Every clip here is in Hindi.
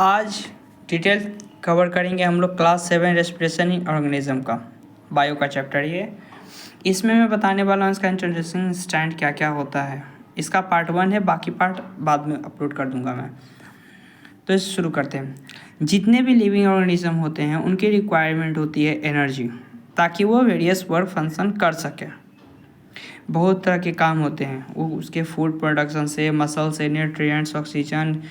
आज डिटेल कवर करेंगे हम लोग क्लास 7 रेस्पिरेशन इन ऑर्गेनिज्म का बायो का चैप्टर ये। इसमें मैं बताने वाला हूँ इसका इंट्रोडक्शन स्टैंड क्या क्या होता है। इसका पार्ट 1 है, बाकी पार्ट बाद में अपलोड कर दूंगा मैं। तो इसे शुरू करते हैं। जितने भी लिविंग ऑर्गेनिज्म होते हैं उनकी रिक्वायरमेंट होती है एनर्जी, ताकि वो वेरियस वर्क फंक्शन कर सके। बहुत तरह के काम होते हैं वो उसके फूड प्रोडक्शन से, मसल से, न्यूट्रिएंट्स, ऑक्सीजन,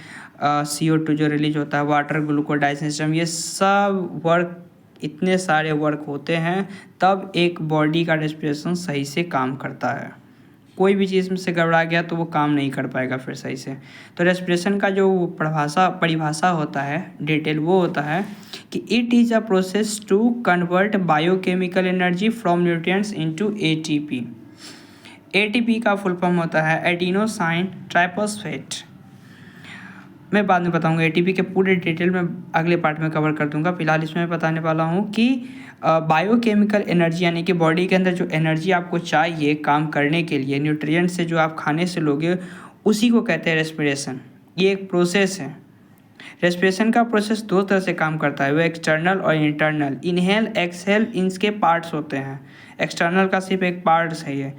CO2 जो रिलीज होता है, वाटर, ग्लूकोज डाइजेशन, ये सब वर्क, इतने सारे वर्क होते हैं तब एक बॉडी का रेस्पिरेशन सही से काम करता है। कोई भी चीज़ में से गड़बड़ा गया तो वो काम नहीं कर पाएगा फिर सही से। तो रेस्पिरेशन का जो परिभाषा होता है डिटेल, वो होता है कि it is a process to convert biochemical energy from nutrients into ATP। ATP का फुल फॉर्म होता है एडिनोसाइन ट्राइफॉस्फेट। मैं बाद में बताऊंगा ATP के पूरे डिटेल में अगले पार्ट में कवर कर दूंगा। फिलहाल इसमें मैं बताने वाला हूँ कि बायोकेमिकल एनर्जी यानी कि बॉडी के अंदर जो एनर्जी आपको चाहिए काम करने के लिए, न्यूट्रिएंट से जो आप खाने से लोगे, उसी को कहते हैं रेस्पिरेशन। ये एक प्रोसेस है। रेस्पिरेशन का प्रोसेस दो तरह से काम करता है, वो एक्सटर्नल और इंटरनल। इनहेल एक्सहेल इनके पार्ट्स होते हैं। एक्सटर्नल का सिर्फ एक पार्ट है ये।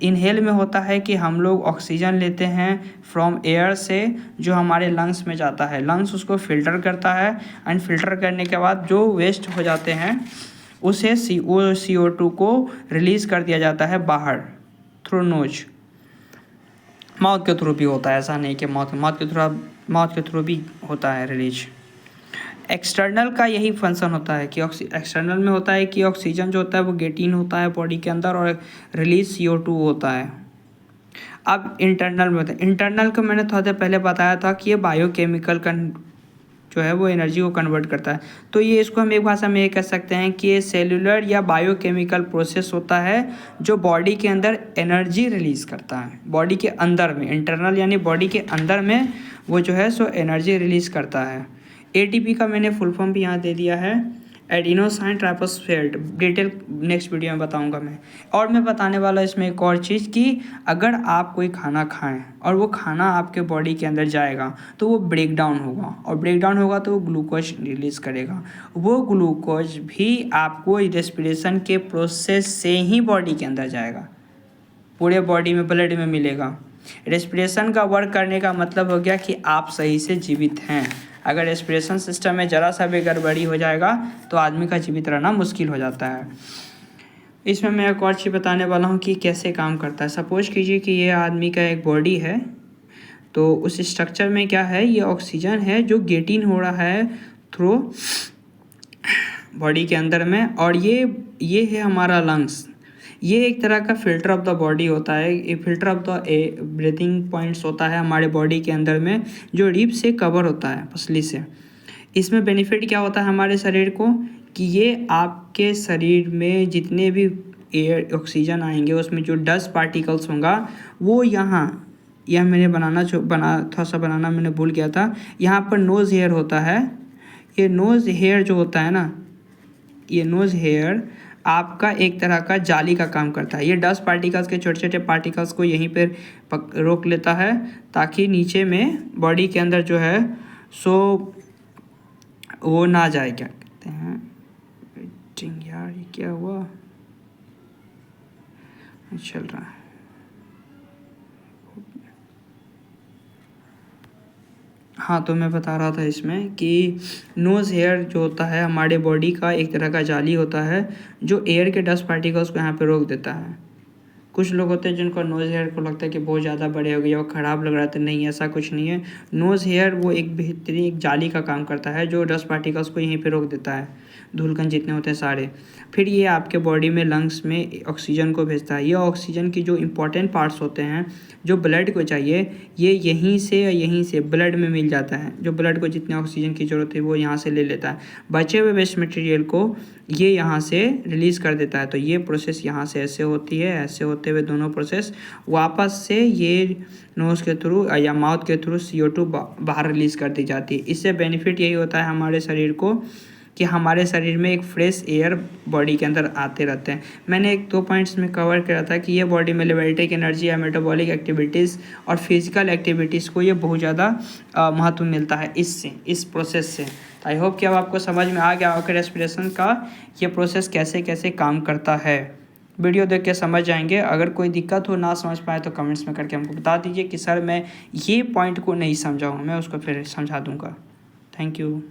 इनहेल में होता है कि हम लोग ऑक्सीजन लेते हैं फ्रॉम एयर से, जो हमारे लंग्स में जाता है। लंग्स उसको फिल्टर करता है एंड फिल्टर करने के बाद जो वेस्ट हो जाते हैं उसे CO2 को रिलीज़ कर दिया जाता है बाहर थ्रू नोज। माउथ के थ्रू भी होता है, ऐसा नहीं कि माउथ के थ्रू भी होता है रिलीज। एक्सटर्नल का यही फंक्शन होता है कि एक्सटर्नल में होता है कि ऑक्सीजन जो होता है वो गेट इन होता है बॉडी के अंदर और रिलीज CO2 होता है। अब इंटरनल में होता है। इंटरनल को मैंने थोड़ा देर पहले बताया था कि ये बायोकेमिकल जो है वो एनर्जी को कन्वर्ट करता है। तो ये इसको हम एक भाषा में ये कह सकते हैं कि ये सेलुलर या बायोकेमिकल प्रोसेस होता है जो बॉडी के अंदर एनर्जी रिलीज़ करता है। बॉडी के अंदर में, इंटरनल यानी बॉडी के अंदर में वो जो है सो एनर्जी रिलीज़ करता है। ATP का मैंने फुल फॉर्म भी यहाँ दे दिया है, adenosine triphosphate. Detail next video में बताऊंगा मैं। और मैं बताने वाला इसमें एक और चीज़ कि अगर आप कोई खाना खाएं और वो खाना आपके बॉडी के अंदर जाएगा तो वो ब्रेक डाउन होगा, और ब्रेक डाउन होगा तो वो ग्लूकोज रिलीज़ करेगा। वो ग्लूकोज भी आपको रेस्पिरेशन के प्रोसेस से ही बॉडी के अंदर जाएगा, पूरे बॉडी में ब्लड में मिलेगा। रेस्पिरेशन का वर्क करने का मतलब हो गया कि आप सही से जीवित हैं। अगर रेस्पिरेशन सिस्टम में ज़रा सा भी गड़बड़ी हो जाएगा तो आदमी का जीवित रहना मुश्किल हो जाता है। इसमें मैं एक और चीज़ बताने वाला हूँ कि कैसे काम करता है। सपोज कीजिए कि ये आदमी का एक बॉडी है, तो उस स्ट्रक्चर में क्या है, ये ऑक्सीजन है जो गेट इन हो रहा है थ्रू बॉडी के अंदर में, और ये है हमारा लंग्स। ये एक तरह का फिल्टर ऑफ द बॉडी होता है। ये filter of the breathing points होता है हमारे बॉडी के अंदर में, जो रिब से कवर होता है, पसली से। इसमें बेनिफिट क्या होता है हमारे शरीर को कि ये आपके शरीर में जितने भी एयर ऑक्सीजन आएंगे उसमें जो डस्ट पार्टिकल्स होगा वो यह मैंने थोड़ा सा बनाना मैंने भूल गया था। यहाँ पर नोज़ हेयर होता है। ये नोज़ हेयर जो होता है ना, ये नोज़ हेयर आपका एक तरह का जाली का काम करता है। ये डस्ट पार्टिकल्स के छोटे छोटे पार्टिकल्स को यहीं पर रोक लेता है ताकि नीचे में बॉडी के अंदर जो है सो वो ना जाए। क्या कहते हैं यार, ये क्या हुआ, चल रहा है। हाँ, तो मैं बता रहा था इसमें कि नोज़ हेयर जो होता है हमारे बॉडी का एक तरह का जाली होता है जो एयर के डस्ट पार्टिकल्स को यहाँ पे रोक देता है। कुछ लोग होते हैं जिनको नोज़ हेयर को लगता है कि बहुत ज़्यादा बड़े हो गए और ख़राब लग रहा था। नहीं, ऐसा कुछ नहीं है। नोज़ हेयर वो एक बेहतरीन एक जाली का काम करता है जो डस्ट पार्टिकल्स को यहीं पे रोक देता है, धूलकण जितने होते हैं सारे। फिर ये आपके बॉडी में लंग्स में ऑक्सीजन को भेजता है। ये ऑक्सीजन की जो इम्पोर्टेंट पार्ट्स होते हैं जो ब्लड को चाहिए, ये यहीं से ब्लड में मिल जाता है। जो ब्लड को जितने ऑक्सीजन की ज़रूरत है वो यहाँ से ले लेता है। बचे हुए वेस्ट मटेरियल को ये यहाँ से रिलीज़ कर देता है। तो ये प्रोसेस यहाँ से ऐसे होती है, ऐसे होते हुए दोनों प्रोसेस वापस से ये नोज़ के थ्रू या माउथ के थ्रू CO2 बाहर रिलीज़ कर दी जाती है। इससे बेनिफिट यही होता है हमारे शरीर को कि हमारे शरीर में एक फ्रेश एयर बॉडी के अंदर आते रहते हैं। मैंने 1-2 पॉइंट्स में कवर किया था कि ये बॉडी में लिबरेटिक एनर्जी या मेटाबॉलिक एक्टिविटीज़ और फिजिकल एक्टिविटीज़ को ये बहुत ज़्यादा महत्व मिलता है इस प्रोसेस से। आई होप कि अब आपको समझ में आ गया होगा कि रेस्पिरेशन का ये प्रोसेस कैसे कैसे काम करता है। वीडियो देख के समझ जाएंगे। अगर कोई दिक्कत हो, ना समझ पाए तो कमेंट्स में करके हमको बता दीजिए कि सर मैं ये पॉइंट को नहीं समझा हूँ, मैं उसको फिर समझा दूँगा। Thank you.